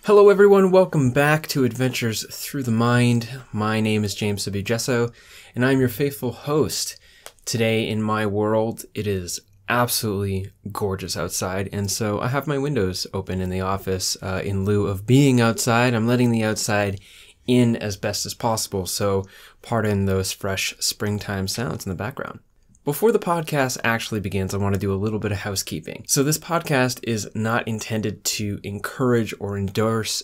Hello everyone, welcome back to Adventures Through the Mind. My name is James W. Gesso, and I'm your faithful host. Today in my world, it is absolutely gorgeous outside, and so I have my windows open in the office. In lieu of being outside, I'm letting the outside in as best as possible, so pardon those fresh springtime sounds in the background. Before the podcast actually begins, I want to do a little bit of housekeeping. So this podcast is not intended to encourage or endorse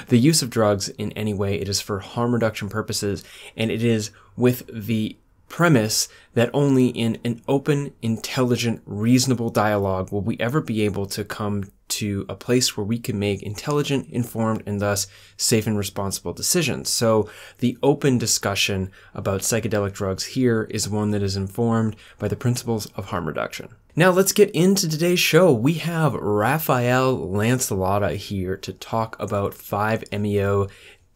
the use of drugs in any way. It is for harm reduction purposes, and it is with the premise that only in an open, intelligent, reasonable dialogue will we ever be able to come to a place where we can make intelligent, informed, and thus safe and responsible decisions. So the open discussion about psychedelic drugs here is one that is informed by the principles of harm reduction. Now let's get into today's show. We have Rafael Lancelotta here to talk about 5-MeO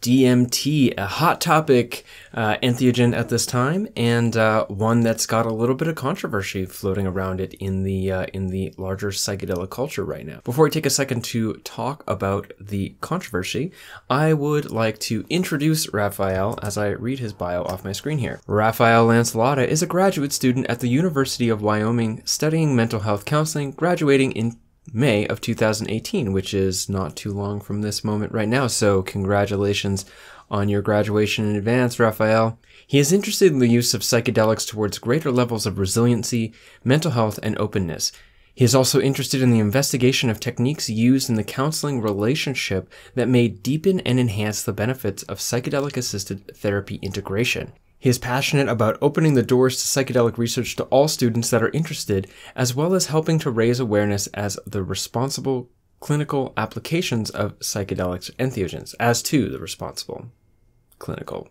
DMT, a hot topic entheogen at this time, and one that's got a little bit of controversy floating around it in the larger psychedelic culture right now. Before I take a second to talk about the controversy, I would like to introduce Rafael as I read his bio off my screen here. Rafael Lancelotta is a graduate student at the University of Wyoming studying mental health counseling, graduating in May of 2018, which is not too long from this moment right now, so congratulations on your graduation in advance, Rafael. He is interested in the use of psychedelics towards greater levels of resiliency, mental health, and openness. He is also interested in the investigation of techniques used in the counseling relationship that may deepen and enhance the benefits of psychedelic-assisted therapy integration. He is passionate about opening the doors to psychedelic research to all students that are interested, as well as helping to raise awareness as the responsible clinical applications of psychedelics entheogens, as to the responsible clinical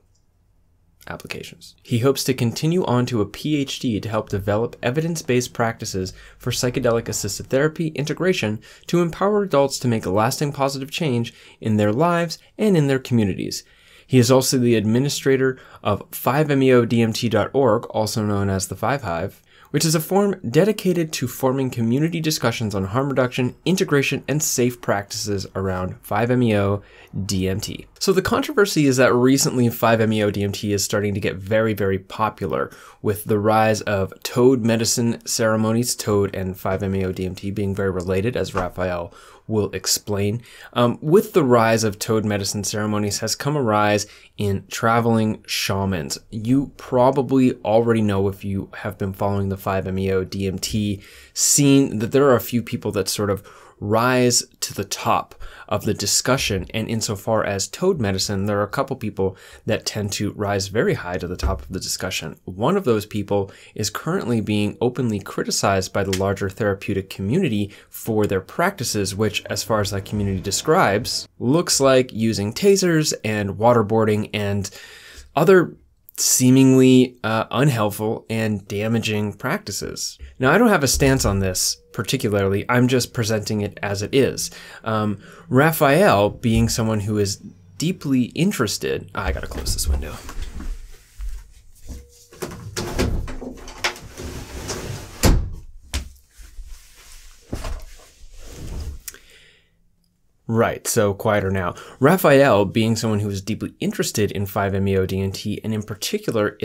applications. He hopes to continue on to a PhD to help develop evidence-based practices for psychedelic-assisted therapy integration to empower adults to make a lasting positive change in their lives and in their communities. He is also the administrator of 5meodmt.org, also known as the Five Hive, which is a forum dedicated to forming community discussions on harm reduction, integration, and safe practices around 5-MeO DMT. So the controversy is that recently 5-MeO DMT is starting to get very, very popular with the rise of toad medicine ceremonies, toad and 5-MeO DMT being very related, as Rafael will explain. With the rise of toad medicine ceremonies has come a rise in traveling shamans. You probably already know, if you have been following the 5-MeO DMT scene, that there are a few people that sort of rise to the top of the discussion, and insofar as toad medicine, there are a couple people that tend to rise very high to the top of the discussion. One of those people is currently being openly criticized by the larger therapeutic community for their practices, which, as far as that community describes, looks like using tasers and waterboarding and other seemingly unhelpful and damaging practices. Now, I don't have a stance on this particularly. I'm just presenting it as it is. Rafael, being someone who is deeply interested... I gotta close this window. Right, so quieter now. Rafael, being someone who is deeply interested in 5-MeO DMT, and in particular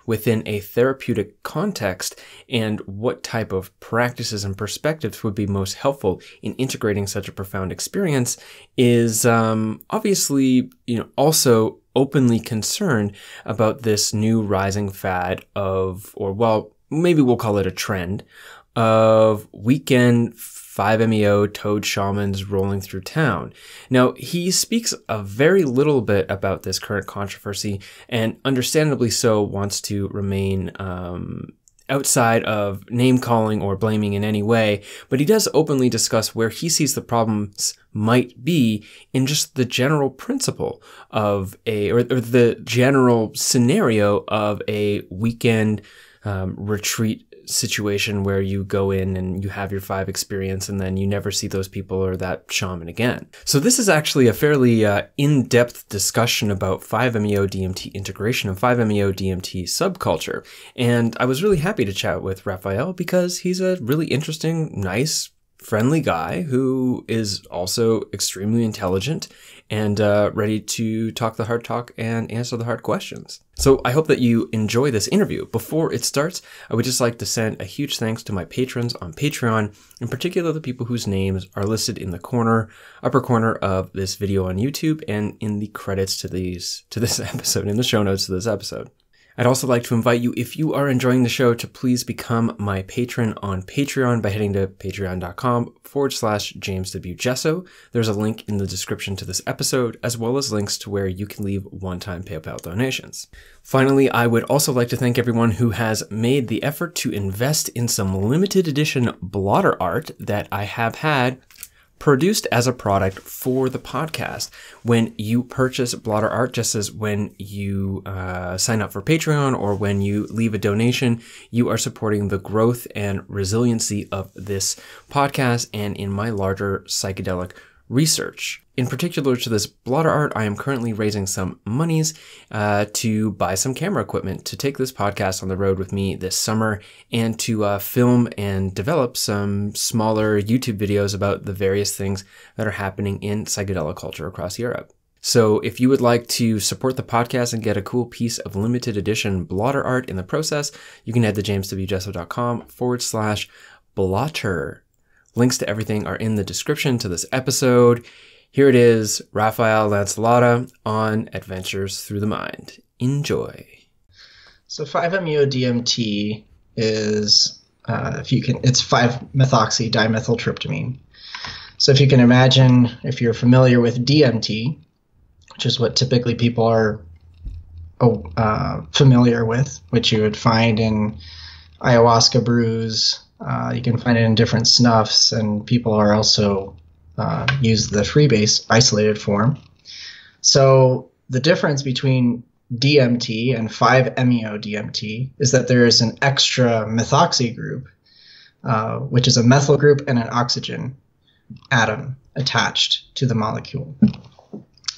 within a therapeutic context, and what type of practices and perspectives would be most helpful in integrating such a profound experience, is obviously, also openly concerned about this new rising fad of, or well, maybe we'll call it a trend, of weekend 5-MeO toad shamans rolling through town. Now, he speaks a very little bit about this current controversy, and understandably so wants to remain outside of name-calling or blaming in any way, but he does openly discuss where he sees the problems might be in just the general principle of or the general scenario of a weekend retreat situation where you go in and you have your 5 experience and then you never see those people or that shaman again. So this is actually a fairly in-depth discussion about 5-MeO DMT integration and 5-MeO DMT subculture. And I was really happy to chat with Rafael because he's a really interesting, nice, friendly guy who is also extremely intelligent and ready to talk the hard talk and answer the hard questions. So I hope that you enjoy this interview. Before it starts, I would just like to send a huge thanks to my patrons on Patreon, in particular the people whose names are listed in the upper corner of this video on YouTube and in the credits to this episode, in the show notes to this episode. I'd also like to invite you, if you are enjoying the show, to please become my patron on Patreon by heading to patreon.com/JamesWJesso. There's a link in the description to this episode, as well as links to where you can leave one-time PayPal donations. Finally, I would also like to thank everyone who has made the effort to invest in some limited edition blotter art that I have had produced as a product for the podcast. When you purchase blotter art, just as when you sign up for Patreon or when you leave a donation, you are supporting the growth and resiliency of this podcast and in my larger psychedelic research. In particular to this blotter art, I am currently raising some monies to buy some camera equipment to take this podcast on the road with me this summer and to film and develop some smaller YouTube videos about the various things that are happening in psychedelic culture across Europe. So if you would like to support the podcast and get a cool piece of limited edition blotter art in the process, you can head to jameswjesso.com/blotter. Links to everything are in the description to this episode. Here it is, Rafael Lancelotta on Adventures Through the Mind. Enjoy. So 5-MeO DMT is, it's 5-methoxy-dimethyltryptamine. So if you can imagine, if you're familiar with DMT, which is what typically people are familiar with, which you would find in ayahuasca brews, you can find it in different snuffs, and people are also use the freebase isolated form. So the difference between DMT and 5-MeO DMT is that there is an extra methoxy group, which is a methyl group and an oxygen atom attached to the molecule.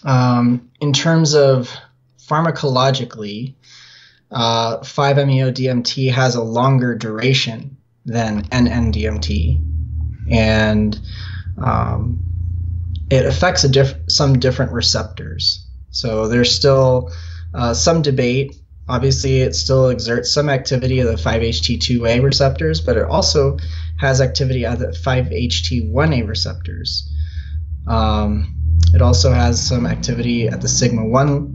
In terms of pharmacologically, 5-MeO DMT has a longer duration than N-dimethyltryptamine, and it affects some different receptors. So there's still some debate. Obviously, it still exerts some activity of the 5-HT2A receptors, but it also has activity at the 5-HT1A receptors. It also has some activity at the sigma-1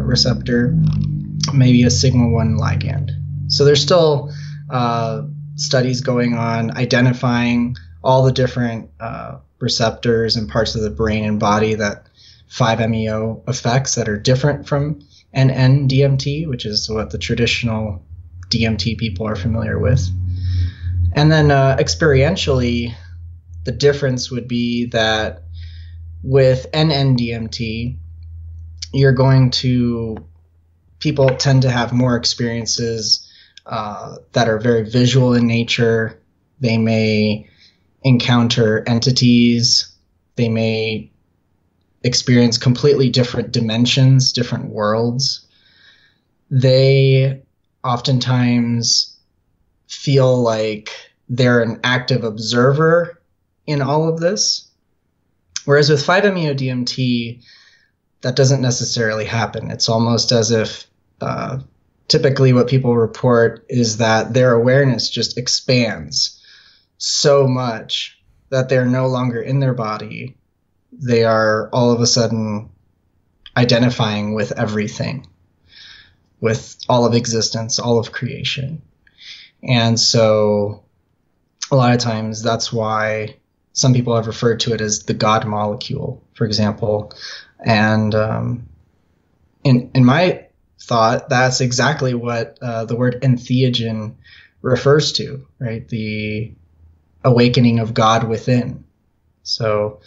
receptor, maybe a sigma-1 ligand. So there's still studies going on identifying all the different receptors and parts of the brain and body that 5-MeO affects that are different from N-dimethyltryptamine, which is what the traditional DMT people are familiar with. And then experientially, the difference would be that with N-dimethyltryptamine, people tend to have more experiences that are very visual in nature. They may encounter entities. They may experience completely different dimensions, different worlds. They oftentimes feel like they're an active observer in all of this. Whereas with 5-MeO DMT, that doesn't necessarily happen. It's almost as if typically what people report is that their awareness just expands so much that they're no longer in their body. They are all of a sudden identifying with everything, with all of existence, all of creation. And so a lot of times that's why some people have referred to it as the God molecule, for example. And in my thought, that's exactly what the word entheogen refers to, right? The awakening of God within. So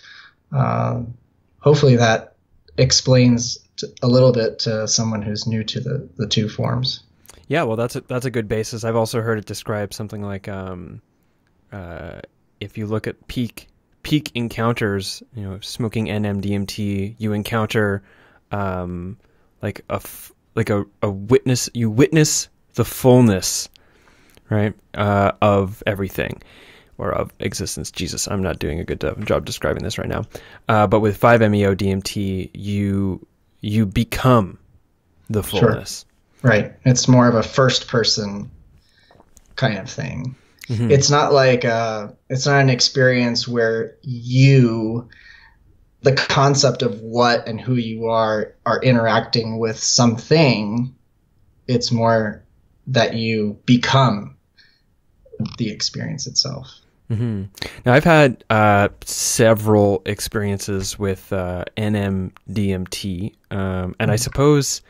hopefully that explains a little bit to someone who's new to the two forms. Yeah, well, that's a good basis. I've also heard it described something like if you look at peak encounters, smoking N-dimethyltryptamine, you encounter like a witness. You witness the fullness, right, of everything. or of existence. Jesus, I'm not doing a good job describing this right now. But with 5-MeO DMT, you become the fullness. Sure. Right. It's more of a first person kind of thing. Mm-hmm. It's not like it's not an experience where the concept of what and who you are interacting with something. It's more that you become the experience itself. Mm-hmm. Now, I've had several experiences with N-dimethyltryptamine, and I suppose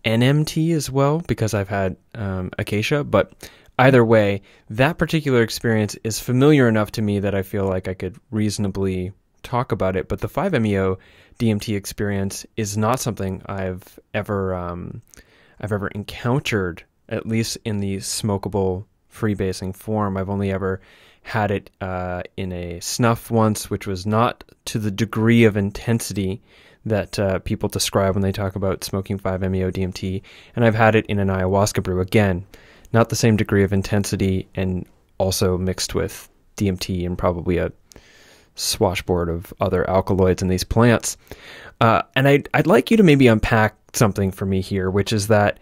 NMT as well, because I've had acacia, but either way, that particular experience is familiar enough to me that I feel like I could reasonably talk about it. But the 5-MeO DMT experience is not something I've ever encountered, at least in the smokable freebasing form. I've only ever had it in a snuff once, which was not to the degree of intensity that people describe when they talk about smoking 5-MeO DMT. And I've had it in an ayahuasca brew. Again, not the same degree of intensity, and also mixed with DMT and probably a swashboard of other alkaloids in these plants. And I'd like you to maybe unpack something for me here, which is that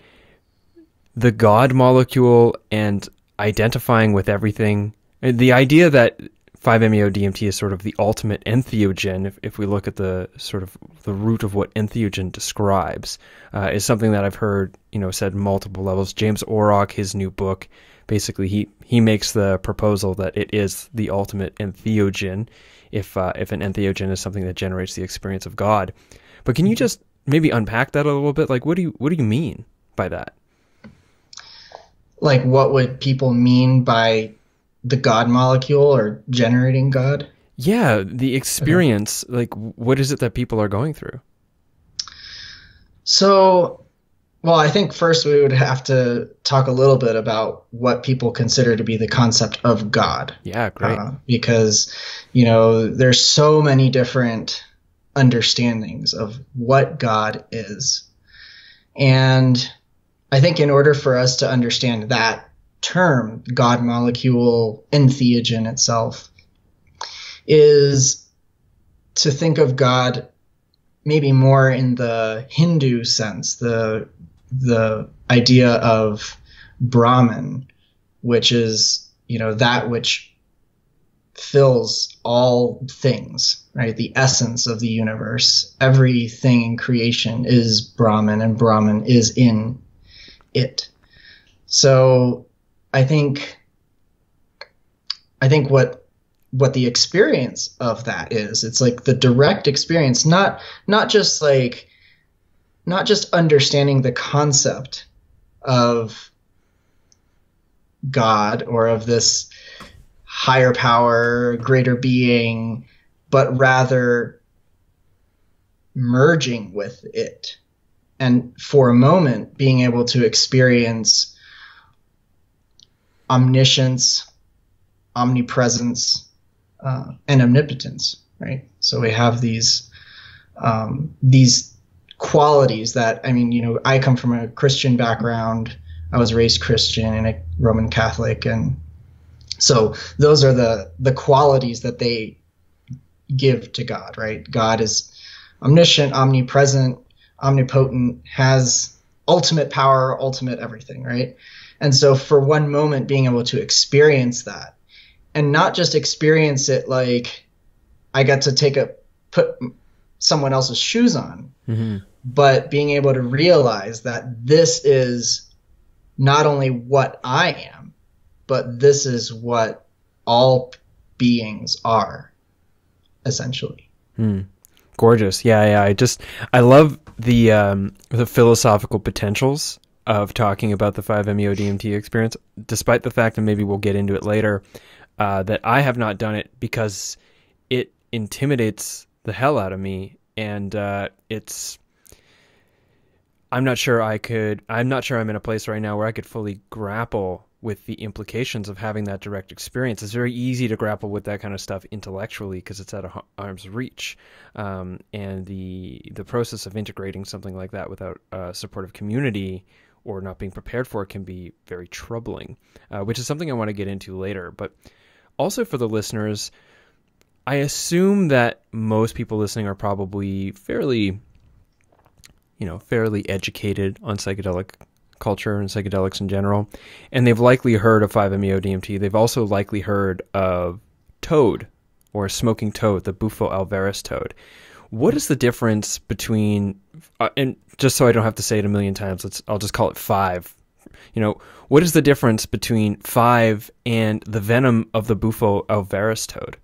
the God molecule and identifying with everything, the idea that 5-MeO DMT is sort of the ultimate entheogen, if we look at the sort of the root of what entheogen describes, is something that I've heard, said multiple levels. James Orrock, his new book, basically he makes the proposal that it is the ultimate entheogen, if an entheogen is something that generates the experience of God. But can you just maybe unpack that a little bit? Like, what do you mean by that? Like, what would people mean by the God molecule or generating God? Yeah, the experience, like, what is it that people are going through? So, well, I think first we would have to talk a little bit about what people consider to be the concept of God. Yeah, great. Because, there's so many different understandings of what God is. And I think in order for us to understand that term, God molecule, entheogen itself, is to think of God maybe more in the Hindu sense, the idea of Brahman, which is, that which fills all things, right? The essence of the universe. Everything in creation is Brahman, and Brahman is in it. So I think what the experience of that is, it's like the direct experience, not just understanding the concept of God or of this higher power, greater being, but rather merging with it. And for a moment, being able to experience omniscience, omnipresence, and omnipotence, right? So we have these qualities that, I come from a Christian background. I was raised Christian and a Roman Catholic. And so those are the qualities that they give to God, right? God is omniscient, omnipresent, omnipotent, has ultimate power, ultimate everything, right? And so for one moment, being able to experience that, and not just experience it like I got to put someone else's shoes on, mm-hmm. but being able to realize that this is not only what I am, but this is what all beings are, essentially. Gorgeous. Yeah. I love the philosophical potentials of talking about the 5-MeO DMT experience, despite the fact, and maybe we'll get into it later, that I have not done it because it intimidates the hell out of me. And I'm not sure I'm in a place right now where I could fully grapple with the implications of having that direct experience. It's very easy to grapple with that kind of stuff intellectually because it's at arm's reach. And the process of integrating something like that without a supportive community or not being prepared for it can be very troubling, which is something I want to get into later. But also for the listeners, I assume that most people listening are probably fairly educated on psychedelic culture and psychedelics in general, and they've likely heard of 5-MeO DMT. They've also likely heard of toad, or smoking toad, the Bufo alvaris toad. What is the difference between, and just so I don't have to say it a million times, I'll just call it 5. What is the difference between 5 and the venom of the Bufo alvaris toad?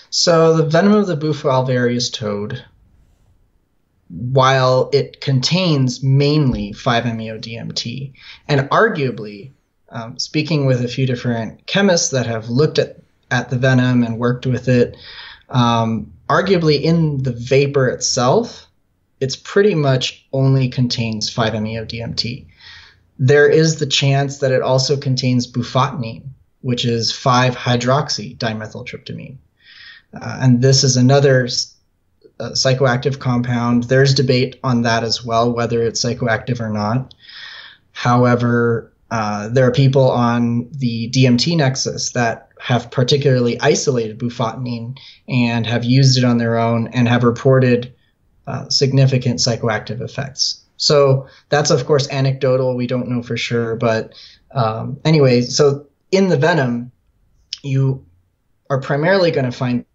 So the venom of the Bufo alvaris toad, while it contains mainly 5-MeO DMT, and arguably, speaking with a few different chemists that have looked at the venom and worked with it, arguably in the vapor itself, it's pretty much only contains 5-MeO DMT. There is the chance that it also contains bufotenine, which is 5-hydroxy-dimethyltryptamine. And this is another psychoactive compound. There's debate on that as well, whether it's psychoactive or not. However, there are people on the DMT nexus that have particularly isolated bufotenine and have used it on their own and have reported significant psychoactive effects. So that's, of course, anecdotal. We don't know for sure. But anyway, so in the venom, you are primarily going to find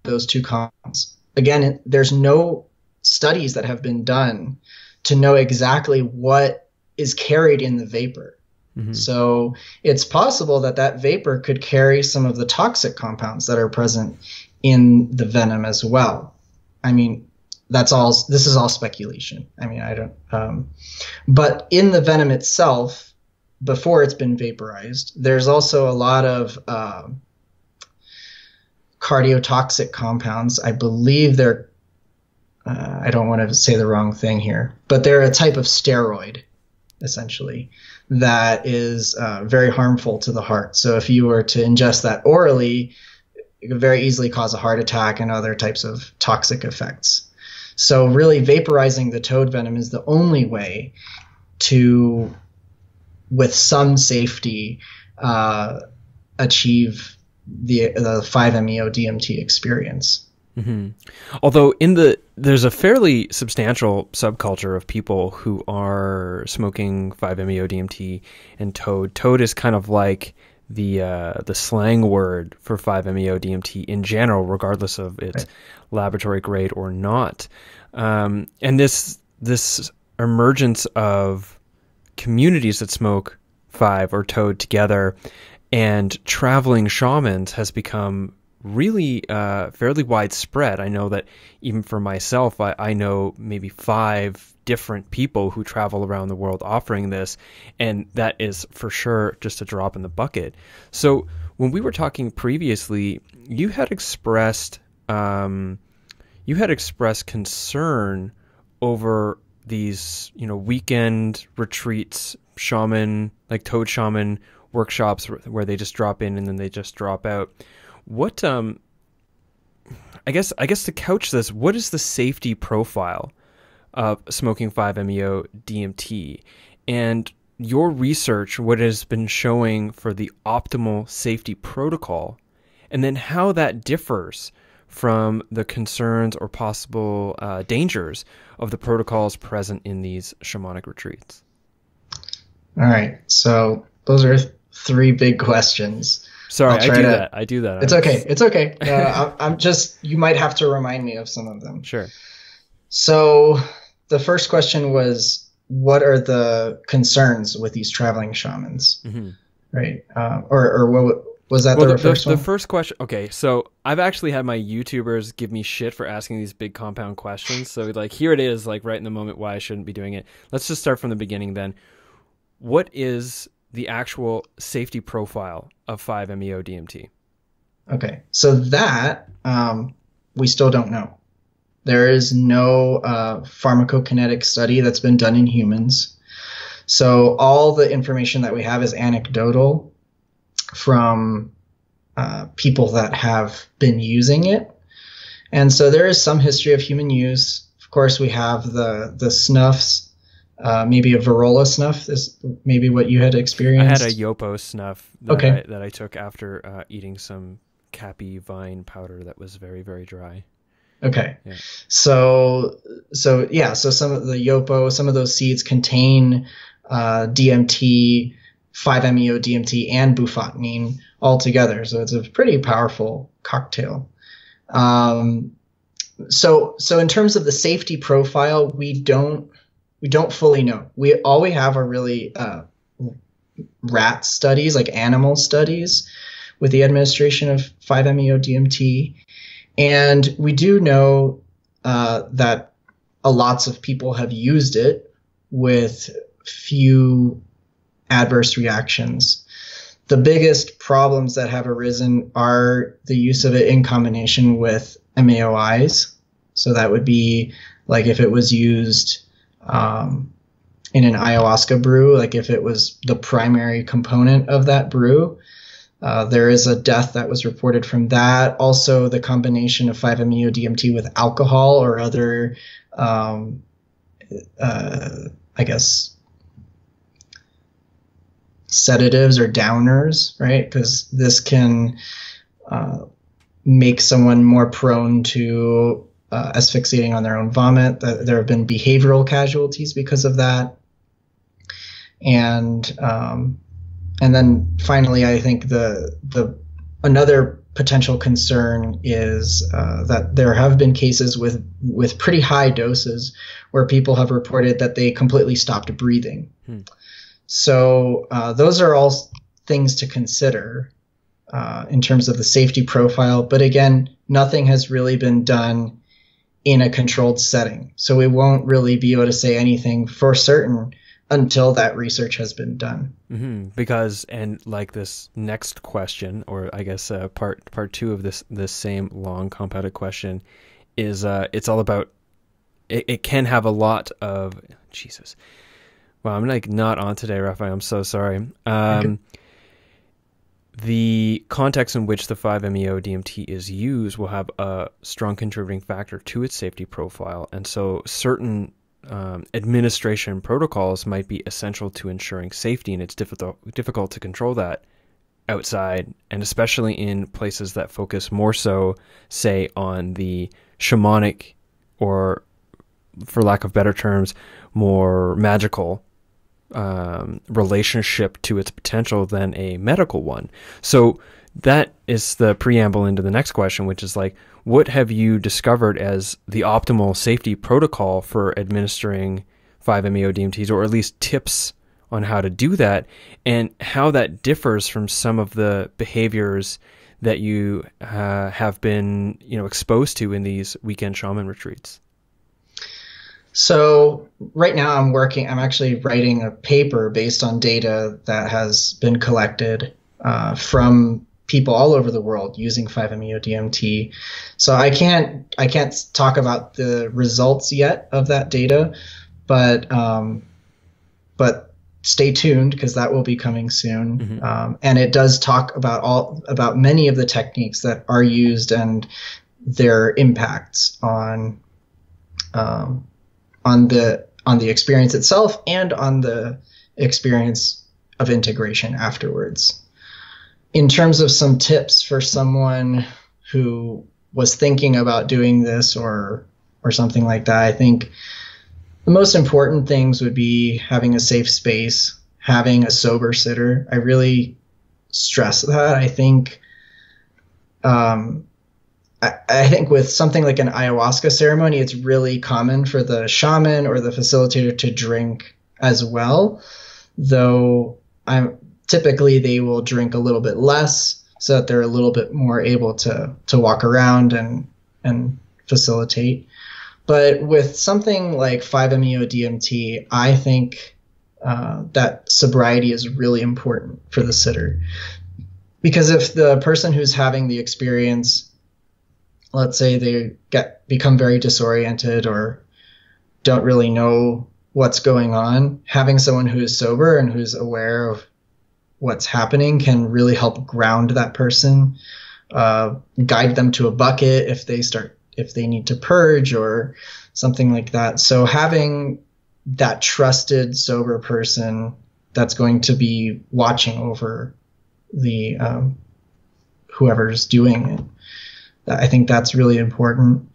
those two compounds. Again, there's no studies that have been done to know exactly what is carried in the vapor. Mm-hmm. So it's possible that vapor could carry some of the toxic compounds that are present in the venom as well. I mean, this is all speculation. I mean, I don't, but in the venom itself, before it's been vaporized, there's also a lot of cardiotoxic compounds. I believe they're, I don't want to say the wrong thing here, but they're a type of steroid, essentially, that is very harmful to the heart. So if you were to ingest that orally, it could very easily cause a heart attack and other types of toxic effects. So really vaporizing the toad venom is the only way to, with some safety, achieve the 5-MeO DMT experience. Mm-hmm. Although there's a fairly substantial subculture of people who are smoking 5-MeO DMT and toad. Toad is kind of like the slang word for 5-MeO DMT in general, regardless of its laboratory grade or not. And this emergence of communities that smoke 5 or toad together and traveling shamans has become really fairly widespread. I know that even for myself, I know maybe 5 different people who travel around the world offering this, and that is for sure just a drop in the bucket. So when we were talking previously, you had expressed concern over these, weekend retreats, toad shaman workshops where they just drop in and then they just drop out. What I guess to couch this, what is the safety profile of smoking 5-MeO DMT, and your research, what has been showing for the optimal safety protocol, and then how that differs from the concerns or possible dangers of the protocols present in these shamanic retreats? All right, so those are 3 big questions. Sorry, I do that. It's okay. I'm just, you might have to remind me of some of them. Sure. So the first question was, what are the concerns with these traveling shamans? Mm-hmm. Right. Or what was that? The first one? The first question. Okay. So I've actually had my YouTubers give me shit for asking these big compound questions. So here it is, right in the moment, why I shouldn't be doing it. Let's just start from the beginning then. What is the actual safety profile of 5-MeO DMT? Okay, so that we still don't know. There is no pharmacokinetic study that's been done in humans. So all the information that we have is anecdotal from people that have been using it. And so there is some history of human use. Of course, we have the snuffs maybe a Varrola snuff is maybe what you had I experienced. had a Yopo snuff that I took after eating some Cappy vine powder that was very, very dry. Okay. Yeah. So some of the Yopo, some of those seeds contain DMT, 5-MeO DMT, and bufotenine all together. So it's a pretty powerful cocktail. So in terms of the safety profile, we don't fully know. All we have are really rat studies, like animal studies, with the administration of 5-MeO DMT. And we do know that lots of people have used it with few adverse reactions. The biggest problems that have arisen are the use of it in combination with MAOIs. So that would be like if it was used in an ayahuasca brew, like if it was the primary component of that brew. There is a death that was reported from that. Also, the combination of 5-MeO DMT with alcohol or other, I guess, sedatives or downers, right? Because this can make someone more prone to asphyxiating on their own vomit. There have been behavioral casualties because of that. And then finally, I think the another potential concern is that there have been cases with pretty high doses where people have reported that they completely stopped breathing. So those are all things to consider in terms of the safety profile. But again, nothing has really been done in a controlled setting. So we won't really be able to say anything for certain until that research has been done. Mm-hmm. Because, and like this next question, or I guess part two of this same long compounded question is it's all about, it can have a lot of, Jesus. Wow, I'm like not on today, Rafael. I'm so sorry. The context in which the 5-MeO DMT is used will have a strong contributing factor to its safety profile. And so certain administration protocols might be essential to ensuring safety, and it's difficult to control that outside, and especially in places that focus more so, say, on the shamanic, or for lack of better terms, more magical relationship to its potential than a medical one. So that is the preamble into the next question, which is like, what have you discovered as the optimal safety protocol for administering 5-MeO DMTs, or at least tips on how to do that, and how that differs from some of the behaviors that you have been, exposed to in these weekend shaman retreats? So right now I'm actually writing a paper based on data that has been collected from people all over the world using 5-MeO DMT. So I can't talk about the results yet of that data, but stay tuned, because that will be coming soon. Mm-hmm. And it does talk about many of the techniques that are used and their impacts on the experience itself and on the experience of integration afterwards. In terms of some tips for someone who was thinking about doing this or something like that, I think the most important things would be having a safe space, having a sober sitter. I really stress that. I think with something like an ayahuasca ceremony, it's really common for the shaman or the facilitator to drink as well, though typically they will drink a little bit less so that they're a little bit more able to walk around and facilitate. But with something like 5-MeO DMT, I think that sobriety is really important for the sitter. Because if the person who's having the experience, let's say they become very disoriented or don't really know what's going on, having someone who is sober and who's aware of what's happening can really help ground that person, guide them to a bucket if they need to purge or something like that. So having that trusted sober person that's going to be watching over the whoever's doing it. I think that's really important.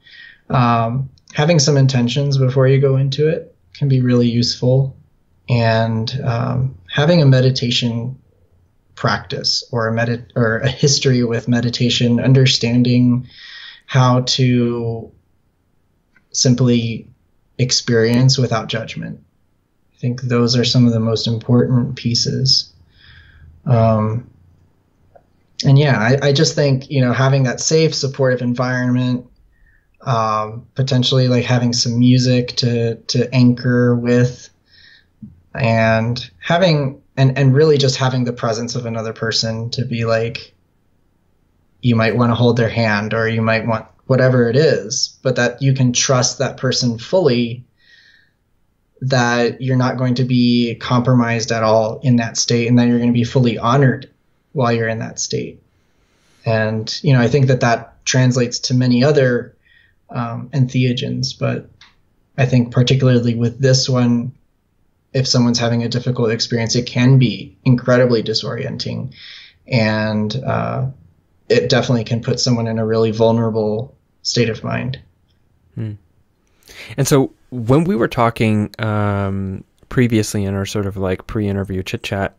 Having some intentions before you go into it can be really useful, and having a meditation practice or a history with meditation, understanding how to simply experience without judgment. I think those are some of the most important pieces. And yeah, I just think, you know, having that safe, supportive environment, potentially like having some music to anchor with, and having, and really just having the presence of another person to be like, you might want to hold their hand, or you might want whatever it is, but that you can trust that person fully, that you're not going to be compromised at all in that state, and that you're going to be fully honored while you're in that state. And, you know, I think that translates to many other entheogens, but I think particularly with this one, if someone's having a difficult experience, it can be incredibly disorienting, and it definitely can put someone in a really vulnerable state of mind. And so when we were talking previously in our sort of like pre-interview chit chat,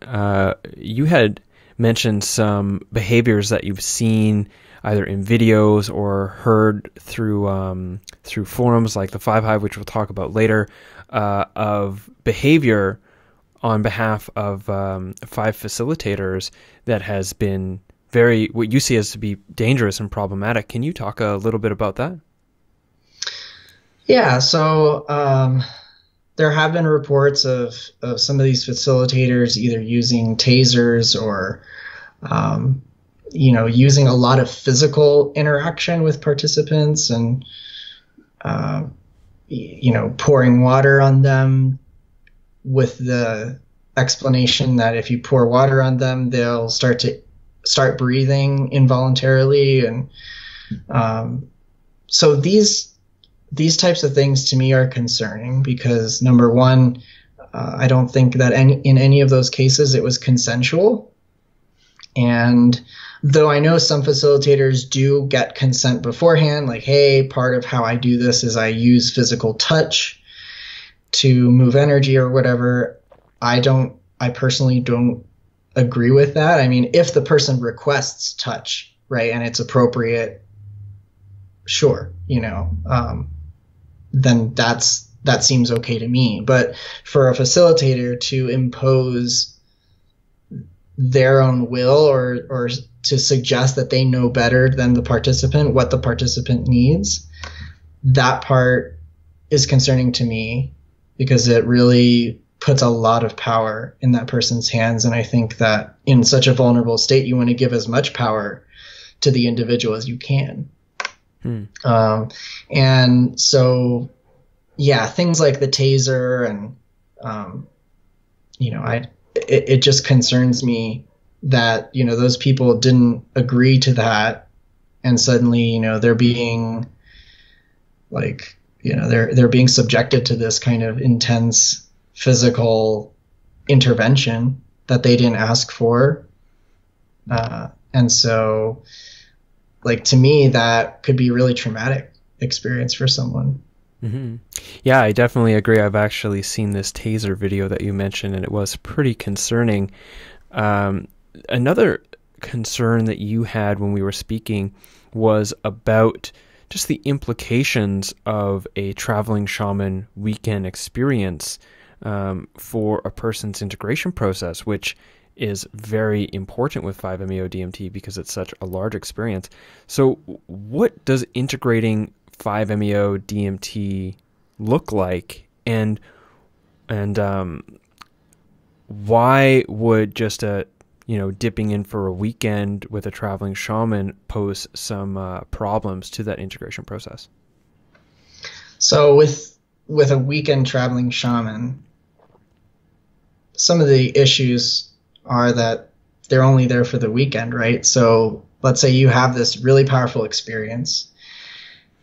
you had mentioned some behaviors that you've seen either in videos or heard through forums like the Five Hive, which we'll talk about later, of behavior on behalf of five facilitators that has been what you see as to be dangerous and problematic. Can you talk a little bit about that? Yeah, so there have been reports of some of these facilitators either using tasers or, you know, using a lot of physical interaction with participants, and, you know, pouring water on them with the explanation that if you pour water on them, they'll start breathing involuntarily. And so these types of things to me are concerning because, number one, I don't think that in any of those cases it was consensual. And though I know some facilitators do get consent beforehand, like, hey, part of how I do this is I use physical touch to move energy or whatever, I personally don't agree with that. I mean, if the person requests touch, right, and it's appropriate, sure, you know, then that seems okay to me. But for a facilitator to impose their own will or to suggest that they know better than the participant what the participant needs, that part is concerning to me because it really puts a lot of power in that person's hands. And I think that in such a vulnerable state, you want to give as much power to the individual as you can. And so, yeah, things like the taser and, you know, it just concerns me that, you know, those people didn't agree to that. And suddenly, you know, they're being like, you know, they're being subjected to this kind of intense physical intervention that they didn't ask for. And so, like, to me, that could be a really traumatic experience for someone. Mm-hmm. Yeah, I definitely agree. I've actually seen this taser video that you mentioned, and it was pretty concerning. Another concern that you had when we were speaking was about just the implications of a traveling shaman weekend experience for a person's integration process, which is very important with 5-MeO DMT because it's such a large experience. So what does integrating 5-MeO DMT look like, and why would just dipping in for a weekend with a traveling shaman pose some problems to that integration process? So with a weekend traveling shaman, some of the issues are that they're only there for the weekend, right? So let's say you have this really powerful experience,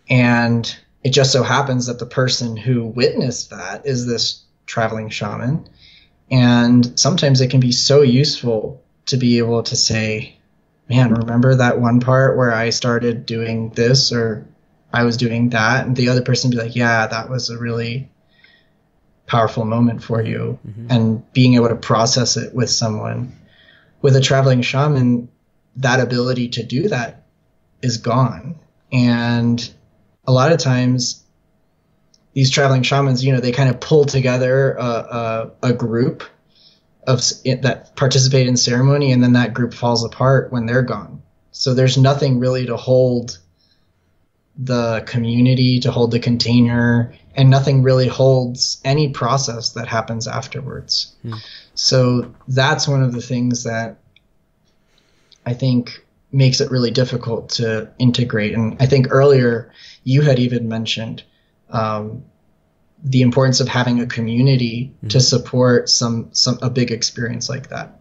and it just so happens that the person who witnessed that is this traveling shaman. And sometimes it can be so useful to be able to say, man, remember that one part where I started doing this or I was doing that? And the other person be like, yeah, that was a really powerful moment for you. And being able to process it with someone. With a traveling shaman, that ability to do that is gone. And a lot of times these traveling shamans, they kind of pull together a group that participate in ceremony, and then that group falls apart when they're gone. So there's nothing really to hold the community, to hold the container, and nothing really holds any process that happens afterwards. So that's one of the things that I think makes it really difficult to integrate. And I think earlier you had even mentioned the importance of having a community to support a big experience like that.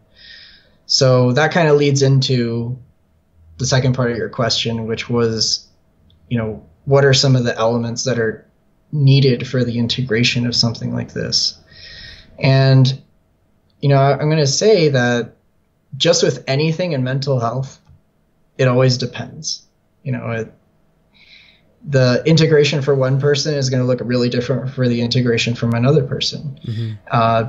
So that kind of leads into the second part of your question, which was, what are some of the elements that are needed for the integration of something like this? And, I'm going to say that just with anything in mental health, it always depends. The integration for one person is going to look really different for the integration from another person,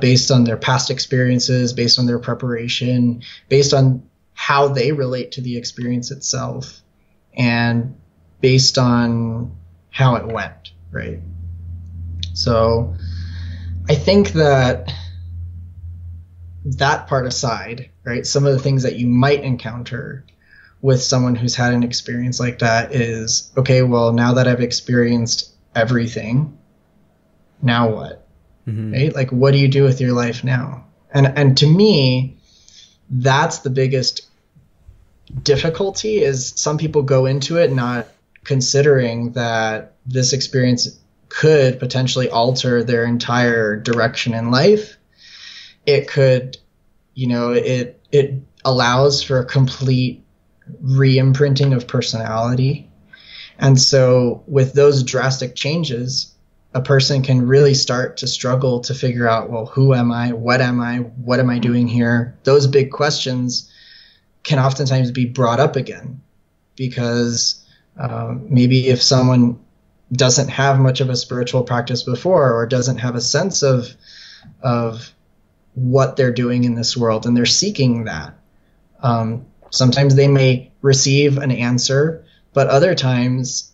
based on their past experiences, based on their preparation, based on how they relate to the experience itself, and based on how it went, right? So I think that part aside, right, some of the things that you might encounter with someone who's had an experience like that is, okay, well, now that I've experienced everything, now what? Right? Like, what do you do with your life now? And to me, that's the biggest difficulty, is some people go into it not considering that this experience could potentially alter their entire direction in life. It could, it allows for a complete re-imprinting of personality. And so with those drastic changes, a person can really start to struggle to figure out, well, who am I? What am I doing here? Those big questions can oftentimes be brought up again, because maybe if someone doesn't have much of a spiritual practice before, or doesn't have a sense of what they're doing in this world, and they're seeking that, sometimes they may receive an answer, but other times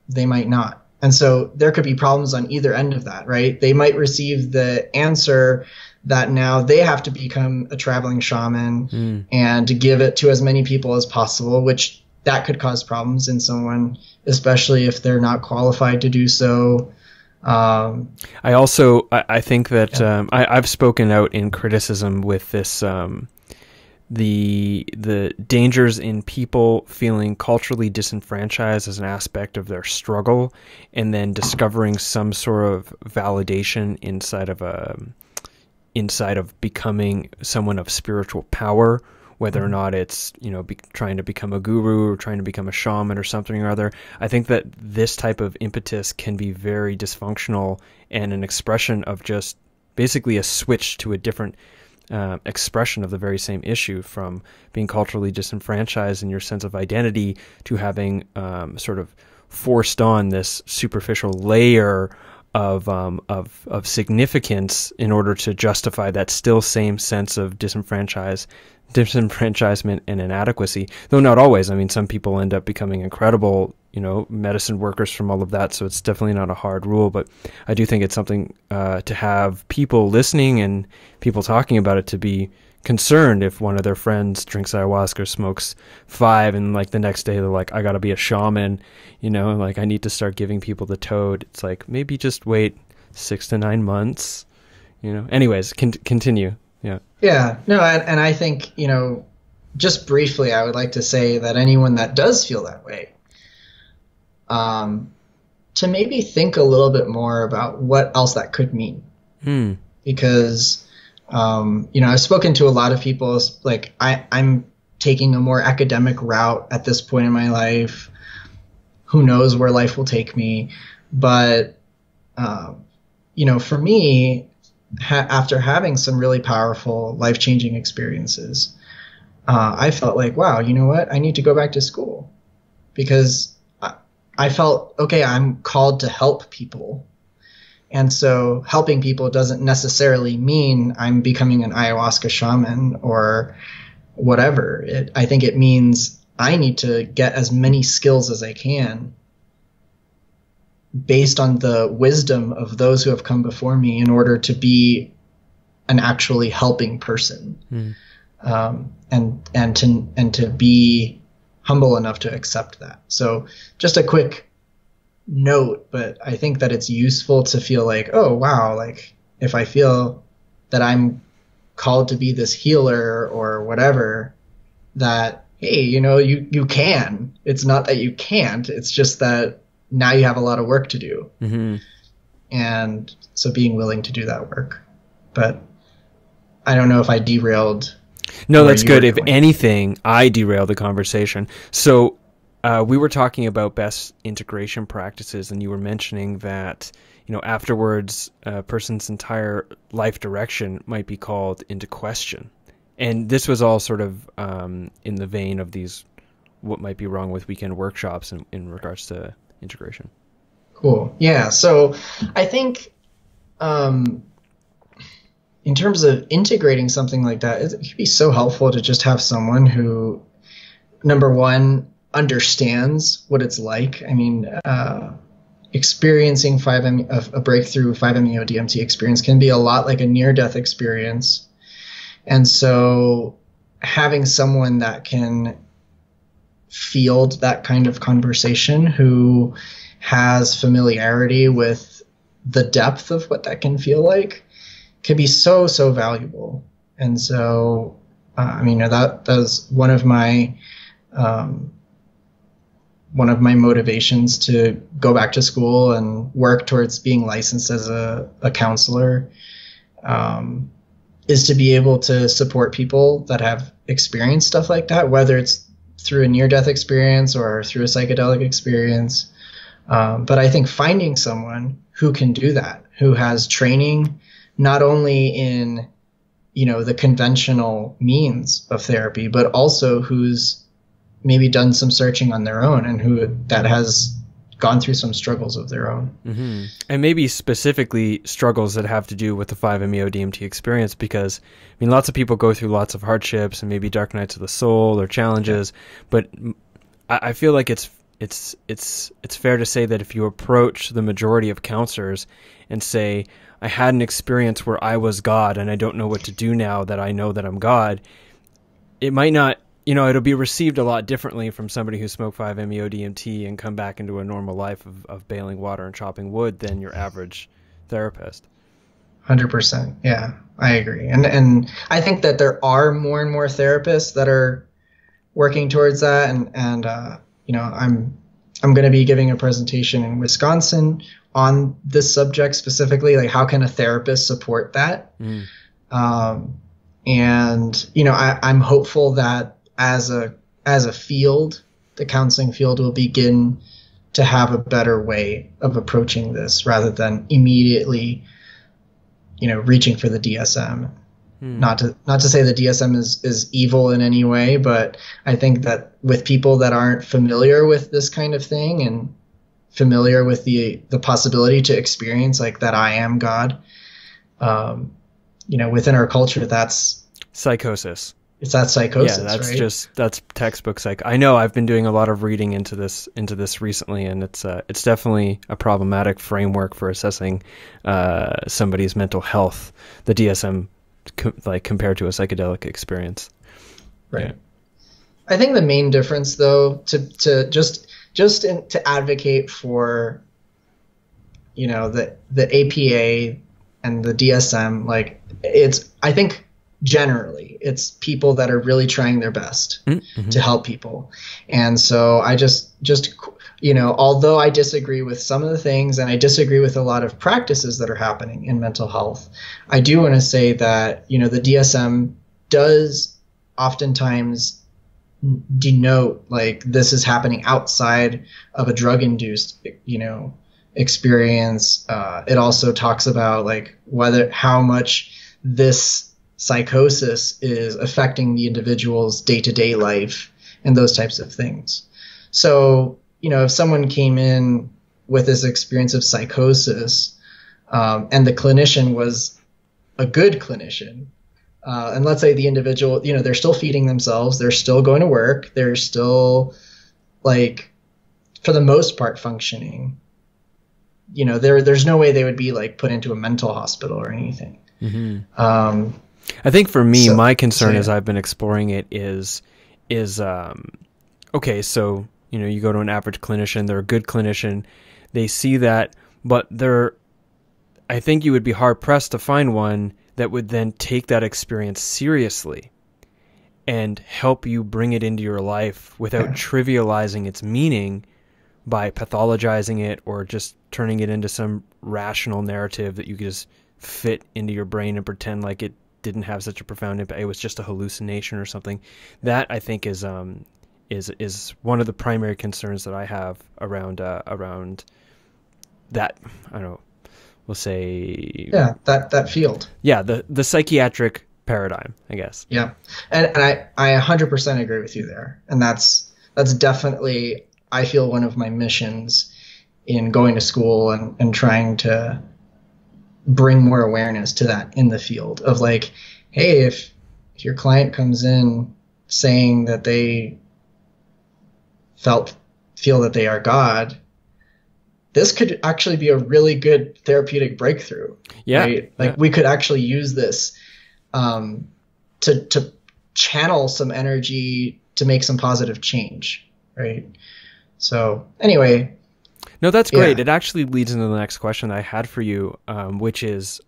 they might not. And so there could be problems on either end of that, right? They might receive the answer that now they have to become a traveling shaman and to give it to as many people as possible, which that could cause problems in someone, especially if they're not qualified to do so. I think that I've spoken out in criticism with this, the dangers in people feeling culturally disenfranchised as an aspect of their struggle, and then discovering some sort of validation inside of becoming someone of spiritual power, whether or not it's, trying to become a guru or trying to become a shaman or something or other. I think that this type of impetus can be very dysfunctional and an expression of just basically a switch to a different expression of the very same issue, from being culturally disenfranchised in your sense of identity to having sort of forced on this superficial layer of significance in order to justify that still same sense of disenfranchisement and inadequacy, though not always. I mean, some people end up becoming incredible, medicine workers from all of that, so it's definitely not a hard rule, but I do think it's something to have people listening and people talking about it to be concerned if one of their friends drinks ayahuasca or smokes 5 and like the next day they're like, I gotta be a shaman, like I need to start giving people the toad. It's like, maybe just wait 6 to 9 months, anyways, continue. Yeah, no, and I think, just briefly, I would like to say that anyone that does feel that way, to maybe think a little bit more about what else that could mean. Because, I've spoken to a lot of people, like I'm taking a more academic route at this point in my life. Who knows where life will take me? But, for me, after having some really powerful, life-changing experiences, I felt like, wow, you know what? I need to go back to school, because I felt, okay, I'm called to help people. And so helping people doesn't necessarily mean I'm becoming an ayahuasca shaman or whatever. I think it means I need to get as many skills as I can based on the wisdom of those who have come before me in order to be an actually helping person. And to be humble enough to accept that. So just a quick note, but I think that it's useful to feel like, oh wow, like if I feel that I'm called to be this healer or whatever, that hey, you can. It's not that you can't, it's just that now you have a lot of work to do. And so being willing to do that work. But I don't know if I derailed. No, that's good. If anything, I derailed the conversation. So we were talking about best integration practices, and you were mentioning that, afterwards, a person's entire life direction might be called into question. And this was all sort of in the vein of these, what might be wrong with weekend workshops in regards to integration. Cool. Yeah. So I think in terms of integrating something like that, it can be so helpful to just have someone who, number one, understands what it's like. I mean, experiencing a breakthrough 5-MeO DMT experience can be a lot like a near-death experience. And so having someone that can field that kind of conversation, who has familiarity with the depth of what that can feel like, can be so, so valuable. And so, that was one of my motivations to go back to school and work towards being licensed as a counselor, is to be able to support people that have experienced stuff like that, whether it's through a near-death experience or through a psychedelic experience. But I think finding someone who can do that, who has training not only in, the conventional means of therapy, but also who's maybe done some searching on their own and that has gone through some struggles of their own. Mm-hmm. And maybe specifically struggles that have to do with the 5-MeO DMT experience, because lots of people go through lots of hardships and maybe dark nights of the soul or challenges, but I feel like it's fair to say that if you approach the majority of counselors and say, I had an experience where I was God and I don't know what to do now that I know that I'm God, it might not, it'll be received a lot differently from somebody who smoked 5-MeO DMT and come back into a normal life of bailing water and chopping wood than your average therapist. 100%. Yeah, I agree. And I think that there are more and more therapists that are working towards that. And I'm going to be giving a presentation in Wisconsin on this subject specifically, like how can a therapist support that? I'm hopeful that as a field, the counseling field will begin to have a better way of approaching this rather than immediately, reaching for the DSM. Not to say the DSM is evil in any way, but I think that with people that aren't familiar with this kind of thing and familiar with the possibility to experience like that I am God, within our culture, that's psychosis. It's that psychosis. Yeah, that's right? that's textbook psych. I know I've been doing a lot of reading into this recently, and it's definitely a problematic framework for assessing somebody's mental health. The DSM, compared to a psychedelic experience. Right. Yeah. I think the main difference, though, to advocate for, the APA and the DSM, I think generally it's people that are really trying their best to help people. And so I just although I disagree with some of the things and I disagree with a lot of practices that are happening in mental health, I do want to say that, the DSM does oftentimes denote like this is happening outside of a drug-induced, experience. It also talks about like how much this psychosis is affecting the individual's day-to-day life and those types of things. So, if someone came in with this experience of psychosis, and the clinician was a good clinician, and let's say the individual, they're still feeding themselves, they're still going to work, they're still, like, for the most part functioning, there's no way they would be like put into a mental hospital or anything. Mm-hmm. I think for me, my concern as I've been exploring it is okay, so, you go to an average clinician, they're a good clinician, they see that, but I think you would be hard pressed to find one that would then take that experience seriously and help you bring it into your life without trivializing its meaning by pathologizing it or just turning it into some rational narrative that you could just fit into your brain and pretend like it didn't have such a profound impact. It was just a hallucination or something. That, I think, is one of the primary concerns that I have around that. I don't know. We'll say that field. Yeah, the psychiatric paradigm, I guess. Yeah, and I 100% agree with you there, and that's definitely, I feel, one of my missions in going to school and trying to bring more awareness to that in the field of like, hey, if your client comes in saying that they feel that they are God, this could actually be a really good therapeutic breakthrough. Yeah. Right? Like we could actually use this to channel some energy to make some positive change. Right. So anyway. No, that's great. Yeah. It actually leads into the next question that I had for you, which is,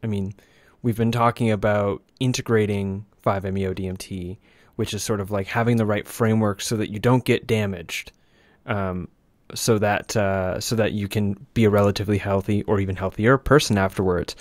we've been talking about integrating 5-MeO DMT, which is sort of like having the right framework so that you don't get damaged. So that you can be a relatively healthy or even healthier person afterwards.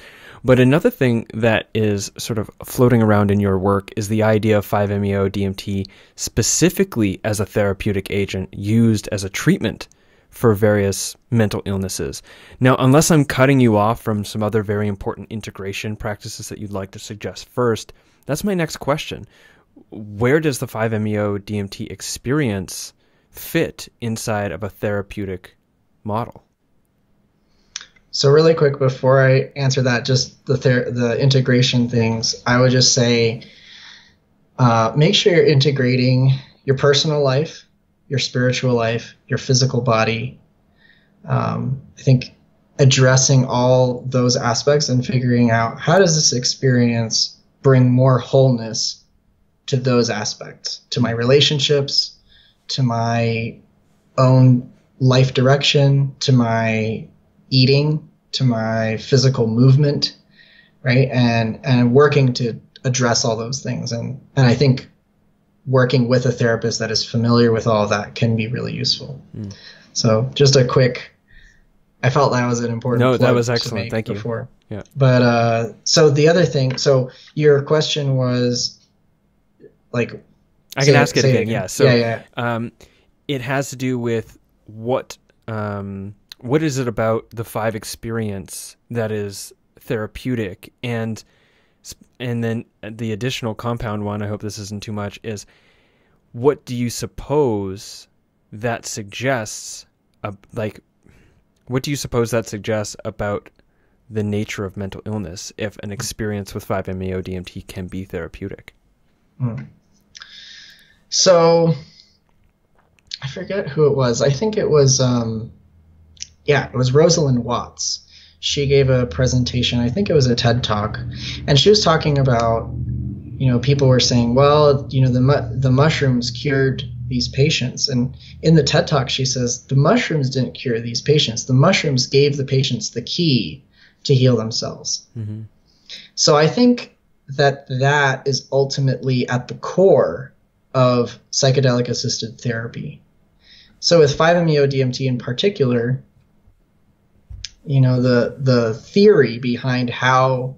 But another thing that is sort of floating around in your work is the idea of 5-MeO DMT specifically as a therapeutic agent used as a treatment for various mental illnesses. Now, unless I'm cutting you off from some other very important integration practices that you'd like to suggest first, that's my next question. Where does the 5-MeO DMT experience fit inside of a therapeutic model? So really quick before I answer that, just the integration things, I would just say make sure you're integrating your personal life, your spiritual life, your physical body. I think addressing all those aspects and figuring out how does this experience bring more wholeness to those aspects, to my relationships, to my own life direction, to my eating, to my physical movement, right? And working to address all those things. And I think working with a therapist that is familiar with all of that can be really useful. Mm. So just a quick, I felt that was an important No, that was excellent. Thank you. Before. Yeah. But so the other thing, so your question was like, I can ask it again. Yeah. So yeah. It has to do with what is it about the 5 experience that is therapeutic, and then the additional compound one, I hope this isn't too much, is what do you suppose that suggests what do you suppose that suggests about the nature of mental illness if an experience with 5-MeO DMT can be therapeutic? So I forget who it was. I think it was it was Rosalind Watts. She gave a presentation, I think it was a TED Talk, and she was talking about, people were saying, well, the mushrooms cured these patients. And in the TED Talk, she says, the mushrooms didn't cure these patients. The mushrooms gave the patients the key to heal themselves. Mm-hmm. So I think that is ultimately at the core of psychedelic assisted therapy. So with 5-MeO DMT in particular, the theory behind how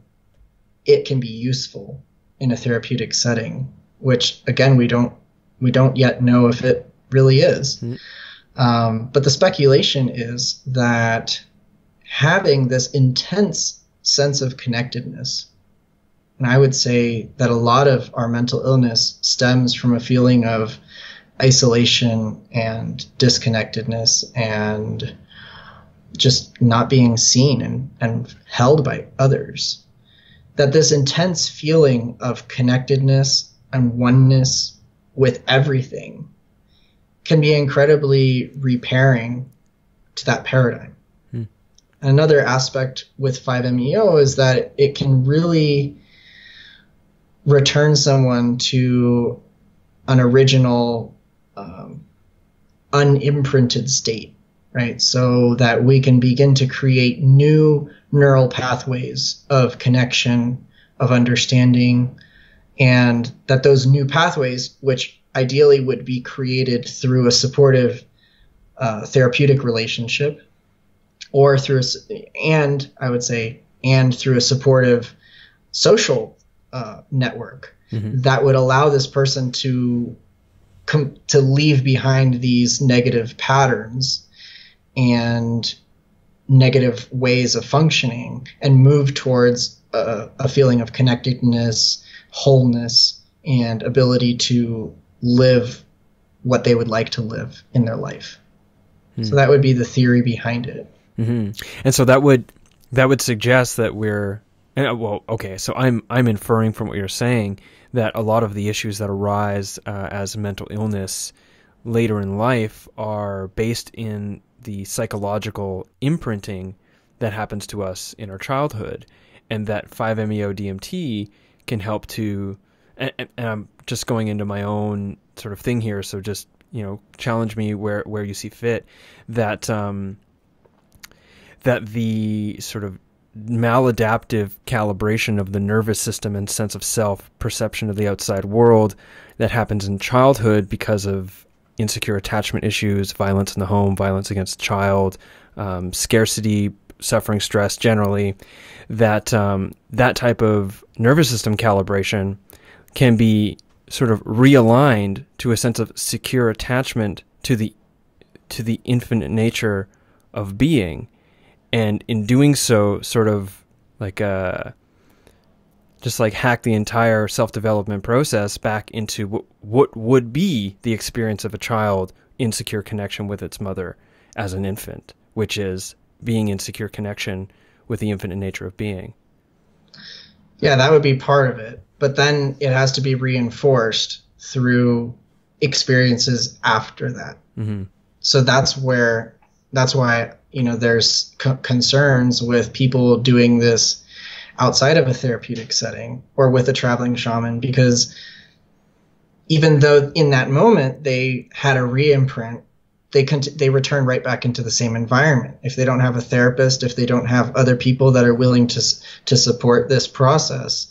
it can be useful in a therapeutic setting, which again we don't yet know if it really is. Mm-hmm. But the speculation is that having this intense sense of connectedness. And I would say that a lot of our mental illness stems from a feeling of isolation and disconnectedness and just not being seen and held by others. That this intense feeling of connectedness and oneness with everything can be incredibly repairing to that paradigm. Another aspect with 5-MeO is that it can really return someone to an original, unimprinted state, right? So that we can begin to create new neural pathways of connection, of understanding, and that those new pathways, which ideally would be created through a supportive therapeutic relationship, or through through a supportive social network that would allow this person to leave behind these negative patterns and negative ways of functioning and move towards a feeling of connectedness, wholeness, and ability to live what they would like to live in their life. So that would be the theory behind it. And so that would suggest that so I'm inferring from what you're saying that a lot of the issues that arise as mental illness later in life are based in the psychological imprinting that happens to us in our childhood, and that 5-MeO DMT can help to, and I'm just going into my own sort of thing here, so just, challenge me where you see fit, that that the sort of maladaptive calibration of the nervous system and sense of self, perception of the outside world that happens in childhood because of insecure attachment issues, violence in the home, violence against the child, scarcity, suffering, stress generally, that type of nervous system calibration can be sort of realigned to a sense of secure attachment to the infinite nature of being. And in doing so, sort of like just like hack the entire self-development process back into what would be the experience of a child in secure connection with its mother as an infant, which is being in secure connection with the infinite nature of being. Yeah, that would be part of it. But then it has to be reinforced through experiences after that. So that's why, there's concerns with people doing this outside of a therapeutic setting or with a traveling shaman, because even though in that moment they had a re-imprint, they return right back into the same environment. If they don't have a therapist, if they don't have other people that are willing to support this process,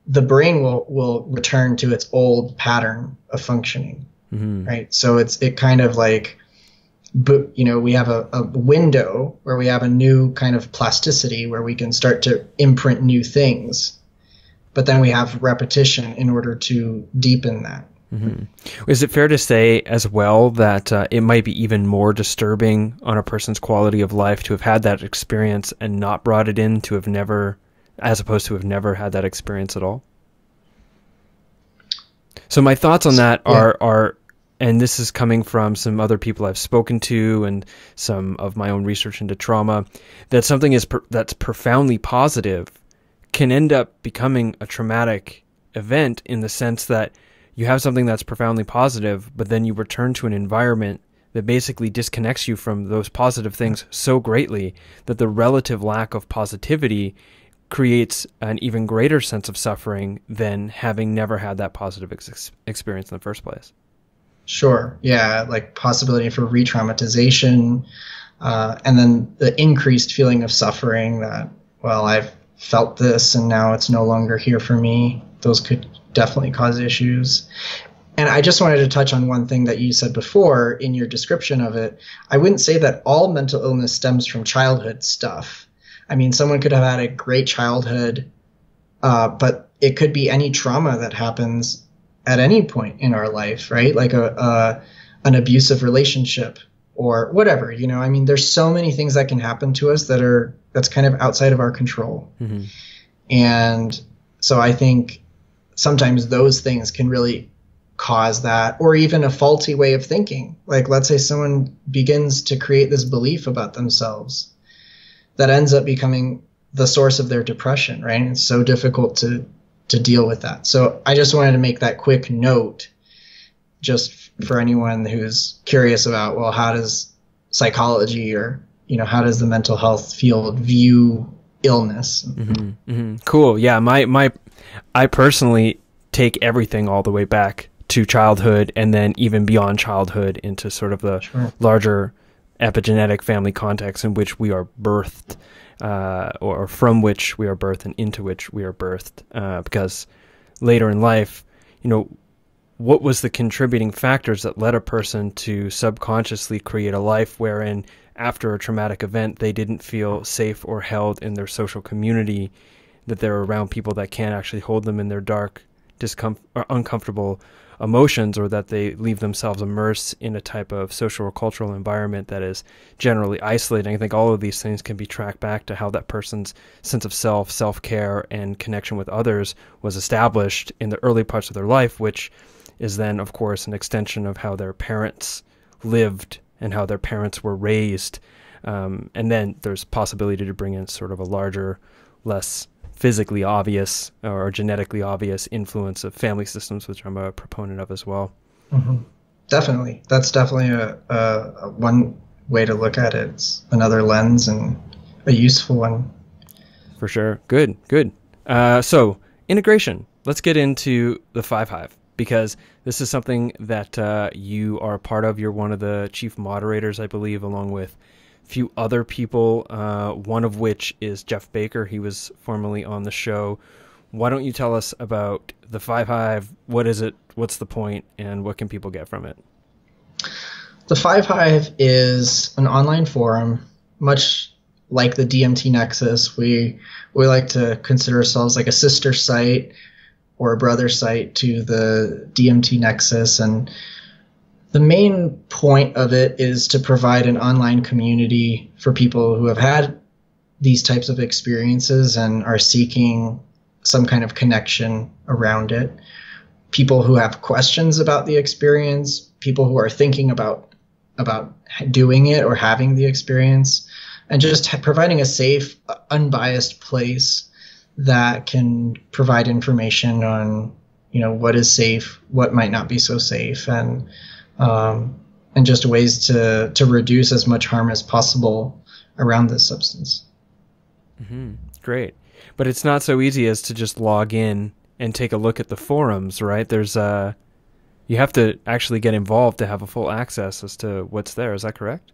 the brain will return to its old pattern of functioning, right? So it kind of like, we have a window where we have a new kind of plasticity where we can start to imprint new things, but then we have repetition in order to deepen that. Is it fair to say as well that it might be even more disturbing on a person's quality of life to have had that experience and not brought it in, to have never, as opposed to have never had that experience at all? So my thoughts on that are, and this is coming from some other people I've spoken to and some of my own research into trauma, that something that's profoundly positive can end up becoming a traumatic event, in the sense that you have something that's profoundly positive, but then you return to an environment that basically disconnects you from those positive things so greatly that the relative lack of positivity creates an even greater sense of suffering than having never had that positive experience in the first place. Sure. Yeah. Like possibility for re-traumatization, and then the increased feeling of suffering that, well, I've felt this and now it's no longer here for me. Those could definitely cause issues. And I just wanted to touch on one thing that you said before in your description of it. I wouldn't say that all mental illness stems from childhood stuff. I mean, someone could have had a great childhood, but it could be any trauma that happens at any point in our life, right? Like an abusive relationship or whatever, I mean, there's so many things that can happen to us that's kind of outside of our control. Mm-hmm. And so I think sometimes those things can really cause that, or even a faulty way of thinking. Like, let's say someone begins to create this belief about themselves that ends up becoming the source of their depression, right? And it's so difficult to deal with that. So I just wanted to make that quick note just for anyone who's curious about, well, how does psychology or, how does the mental health field view illness? Mm-hmm. Mm-hmm. Cool. Yeah. I personally take everything all the way back to childhood and then even beyond childhood into sort of the larger epigenetic family context in which we are birthed, or from which we are birthed and into which we are birthed, because later in life, what was the contributing factors that led a person to subconsciously create a life wherein after a traumatic event, they didn't feel safe or held in their social community, that they're around people that can't actually hold them in their dark, or uncomfortable emotions, or that they leave themselves immersed in a type of social or cultural environment that is generally isolating. I think all of these things can be tracked back to how that person's sense of self-care, and connection with others was established in the early parts of their life, which is then, of course, an extension of how their parents lived and how their parents were raised. And then there's possibility to bring in sort of a larger, less physically obvious or genetically obvious influence of family systems, which I'm a proponent of as well. Mm-hmm. Definitely. That's definitely a one way to look at it. It's another lens and a useful one. For sure. Good. So integration. Let's get into the 5 Hive, because this is something that you are a part of. You're one of the chief moderators, I believe, along with few other people, one of which is Jeff Baker. He was formerly on the show. Why don't you tell us about the 5 Hive? What is it? What's the point? And what can people get from it? The 5 Hive is an online forum, much like the DMT Nexus. We like to consider ourselves like a sister site or a brother site to the DMT Nexus. And the main point of it is to provide an online community for people who have had these types of experiences and are seeking some kind of connection around it. People who have questions about the experience, people who are thinking about doing it or having the experience, and just providing a safe, unbiased place that can provide information on, what is safe, what might not be so safe, and just ways to reduce as much harm as possible around this substance. Mm-hmm. Great. But it's not so easy as to just log in and take a look at the forums, right? There's you have to actually get involved to have a full access as to what's there. Is that correct?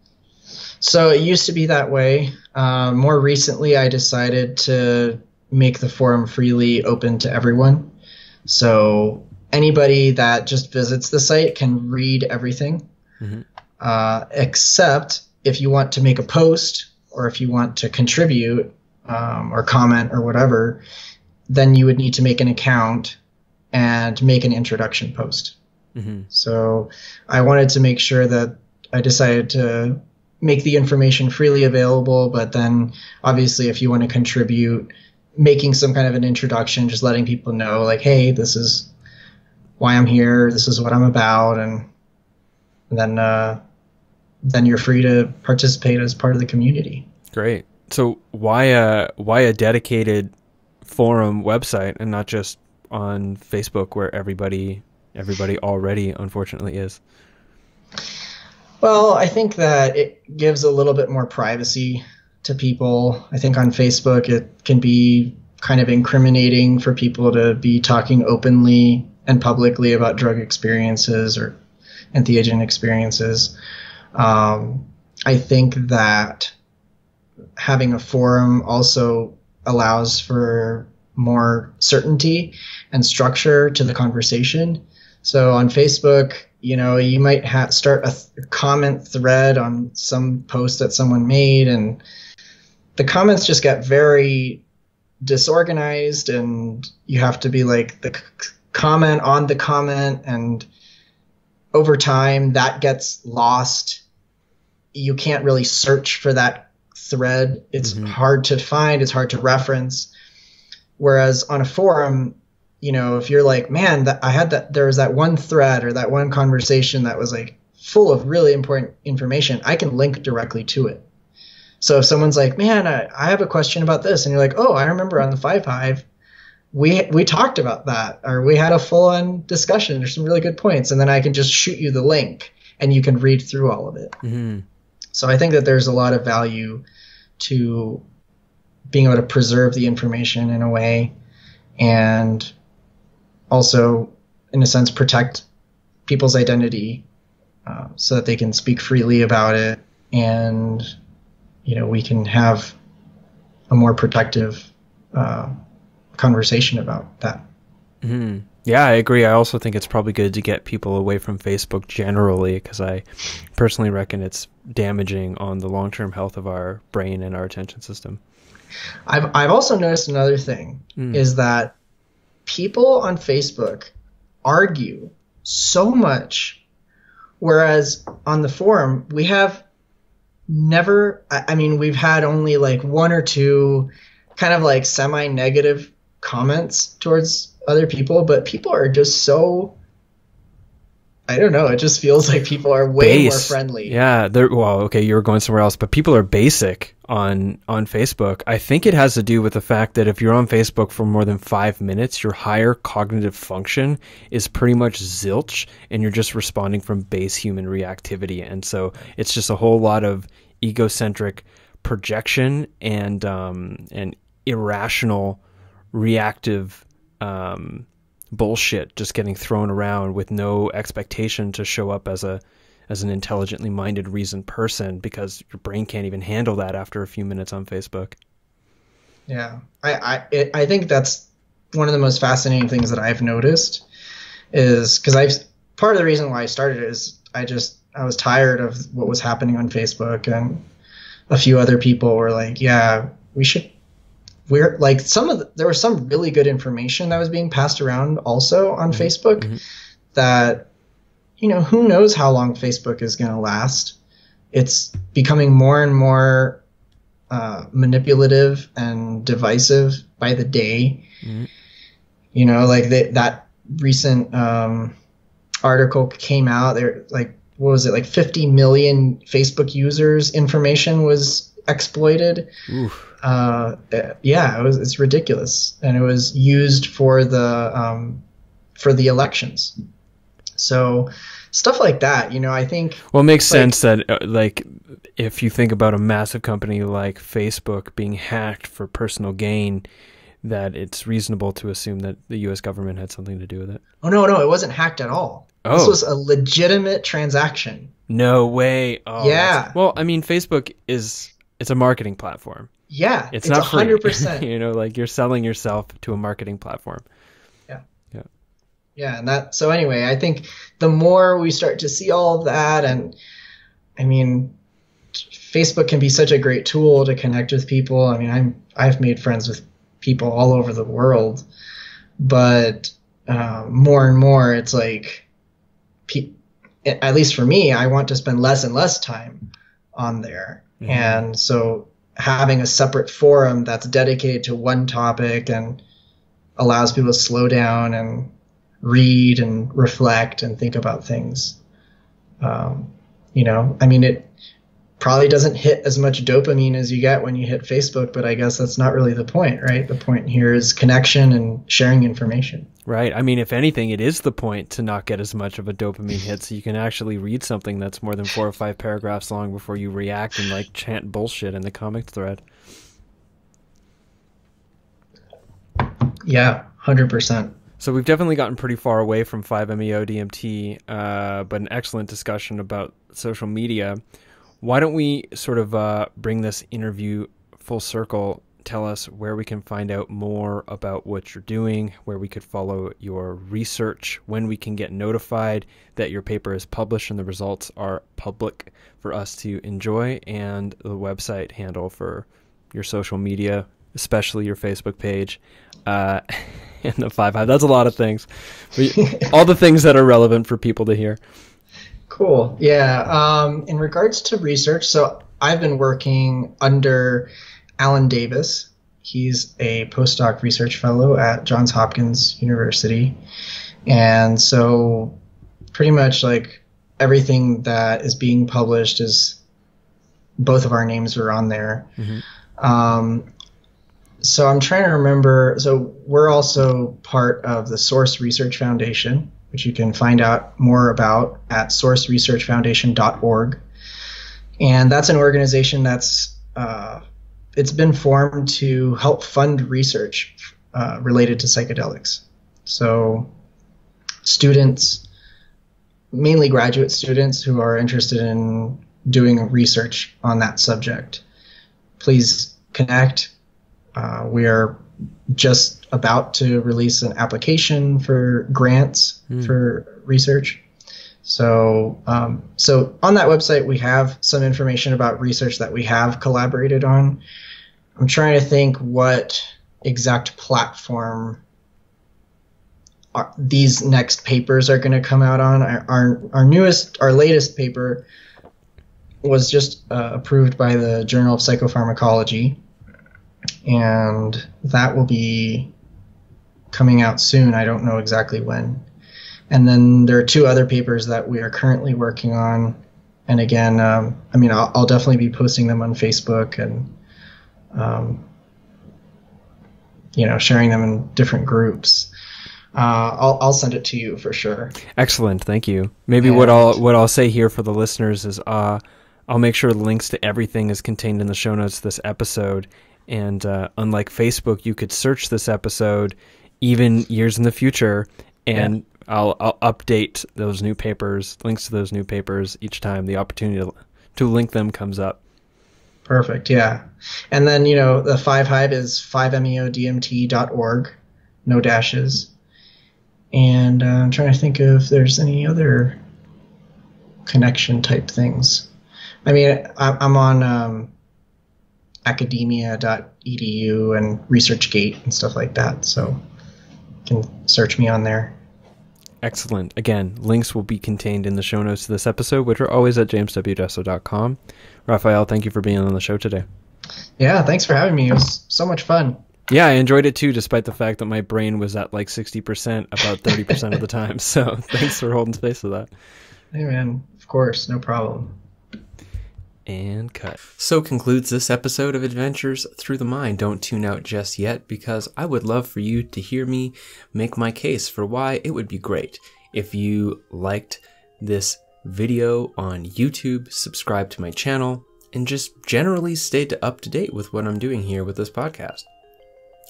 So it used to be that way. More recently, I decided to make the forum freely open to everyone. So anybody that just visits the site can read everything, except if you want to make a post or if you want to contribute or comment or whatever, then you would need to make an account and make an introduction post. Mm-hmm. So I wanted to make sure that I decided to make the information freely available, but then obviously if you want to contribute, making some kind of an introduction, just letting people know like, hey, this is why I'm here, this is what I'm about, and then you're free to participate as part of the community. Great. So why a dedicated forum website and not just on Facebook where everybody already unfortunately is? Well, I think that it gives a little bit more privacy to people. I think on Facebook it can be kind of incriminating for people to be talking openly and publicly about drug experiences or entheogen experiences. I think that having a forum also allows for more certainty and structure to the conversation. So on Facebook, you might start a comment thread on some post that someone made, and the comments just get very disorganized, and you have to be like the comment on the comment, and over time that gets lost you can't really search for that thread. It's hard to find. It's hard to reference. Whereas on a forum, you know, if you're like, man, there was that one thread or that one conversation that was like full of really important information, I can link directly to it. So if someone's like, man, I have a question about this, and you're like, oh, I remember on the 5 Hive, we talked about that, or we had a full-on discussion. There's some really good points, and then I can just shoot you the link, and you can read through all of it. So I think that there's a lot of value to being able to preserve the information in a way, and also, in a sense, protect people's identity so that they can speak freely about it, and you know, we can have a more protective conversation about that. Yeah, I agree. I also think it's probably good to get people away from Facebook generally, because I personally reckon it's damaging on the long-term health of our brain and our attention system. I've also noticed another thing is that people on Facebook argue so much, whereas on the forum we have never, I mean, we've had only like 1 or 2 kind of like semi-negative comments towards other people, but people are just so, I don't know, it just feels like people are way more friendly. Yeah, well, okay, you were going somewhere else, but people are basic on Facebook. I think it has to do with the fact that if you're on Facebook for more than 5 minutes, your higher cognitive function is pretty much zilch, and you're just responding from base human reactivity. And so it's just a whole lot of egocentric projection and irrational reactive bullshit just getting thrown around with no expectation to show up as an intelligently minded, reasoned person, because your brain can't even handle that after a few minutes on Facebook. Yeah, I think that's one of the most fascinating things that I've noticed, is because part of the reason why I started it is I was tired of what was happening on Facebook, and a few other people were like, yeah, we're like, there was some really good information that was being passed around also on Facebook that, you know, who knows how long Facebook is going to last. It's becoming more and more manipulative and divisive by the day. You know, like that recent article came out there, like, what was it, like 50 million Facebook users' information was exploited. Yeah, it's ridiculous, and it was used for the elections. So stuff like that, you know, I think. Well, it makes sense that like if you think about a massive company like Facebook being hacked for personal gain, that it's reasonable to assume that the U.S. government had something to do with it. Oh no, it wasn't hacked at all. Oh. This was a legitimate transaction. No way. Oh, yeah. Well, I mean, Facebook it's a marketing platform. Yeah, it's not 100%. You know, like you're selling yourself to a marketing platform. Yeah, and so anyway, I think the more we start to see all of that, and I mean, Facebook can be such a great tool to connect with people. I mean, I've made friends with people all over the world, but more and more, it's like, at least for me, I want to spend less and less time on there, and so having a separate forum that's dedicated to one topic and allows people to slow down and read and reflect and think about things. You know, I mean, it probably doesn't hit as much dopamine as you get when you hit Facebook, but I guess that's not really the point, right? The point here is connection and sharing information. Right. I mean, if anything, it is the point to not get as much of a dopamine hit, so you can actually read something that's more than 4 or 5 paragraphs long before you react and like chant bullshit in the comment thread. Yeah, 100%. So we've definitely gotten pretty far away from 5-MeO DMT, but an excellent discussion about social media. Why don't we sort of bring this interview full circle? Tell us where we can find out more about what you're doing, where we could follow your research, when we can get notified that your paper is published and the results are public for us to enjoy, and the website handle for your social media, especially your Facebook page, and the 5 Hive. That's a lot of things. All the things that are relevant for people to hear. Cool. Yeah. In regards to research, so I've been working under Alan Davis. He's a postdoc research fellow at Johns Hopkins University. And so pretty much like everything that is being published is both of our names are on there. So I'm trying to remember. So we're also part of the Source Research Foundation, which you can find out more about at sourceresearchfoundation.org. And that's an organization that's it's been formed to help fund research related to psychedelics. So students, mainly graduate students who are interested in doing research on that subject, please connect. We are just about to release an application for grants for research. So, so on that website, we have some information about research that we have collaborated on. I'm trying to think what exact platform these next papers are going to come out on. Our latest paper was just approved by the Journal of Psychopharmacology, and that will be coming out soon. I don't know exactly when. And then there are two other papers that we are currently working on. And again, I mean, I'll definitely be posting them on Facebook and, you know, sharing them in different groups. I'll send it to you for sure. Excellent, thank you. Maybe what I'll say here for the listeners is I'll make sure the links to everything is contained in the show notes of this episode. And unlike Facebook, you could search this episode even years in the future, and I'll update those new papers, links to those new papers each time the opportunity to link them comes up. Perfect, yeah. And then, you know, the 5Hive is 5meodmt.org, no dashes. And I'm trying to think if there's any other connection type things. I mean, I'm on academia.edu and ResearchGate and stuff like that, so you can search me on there. Excellent. Again, links will be contained in the show notes of this episode, which are always at jameswjesso.com. Rafael, thank you for being on the show today. Yeah, thanks for having me. It was so much fun. Yeah, I enjoyed it too, despite the fact that my brain was at like 60% about 30% of the time. So thanks for holding space with that. Hey, man. Of course. No problem. And cut. So concludes this episode of Adventures Through the Mind. Don't tune out just yet, because I would love for you to hear me make my case for why it would be great if you liked this video on YouTube, subscribe to my channel, and just generally stayed up to date with what I'm doing here with this podcast.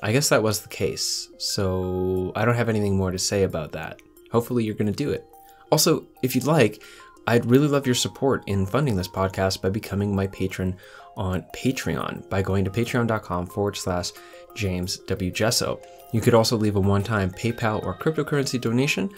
I guess that was the case, so I don't have anything more to say about that. Hopefully you're going to do it. Also, if you'd like, I'd really love your support in funding this podcast by becoming my patron on Patreon by going to patreon.com/JamesWJesso. You could also leave a one-time PayPal or cryptocurrency donation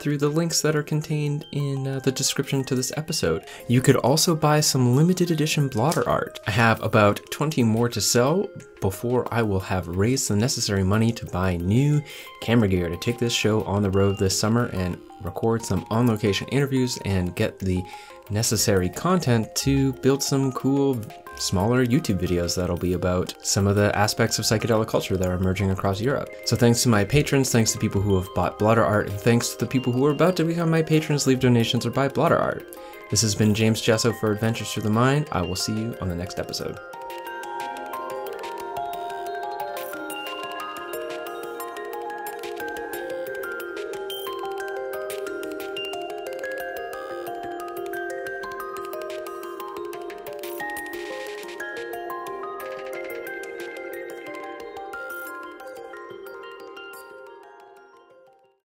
through the links that are contained in the description to this episode. You could also buy some limited edition blotter art. I have about 20 more to sell before I will have raised the necessary money to buy new camera gear to take this show on the road this summer and record some on-location interviews and get the necessary content to build some cool, smaller YouTube videos that'll be about some of the aspects of psychedelic culture that are emerging across Europe. So thanks to my patrons, thanks to people who have bought blotter art, and thanks to the people who are about to become my patrons, leave donations, or buy blotter art. This has been James Jesso for Adventures Through the Mind. I will see you on the next episode.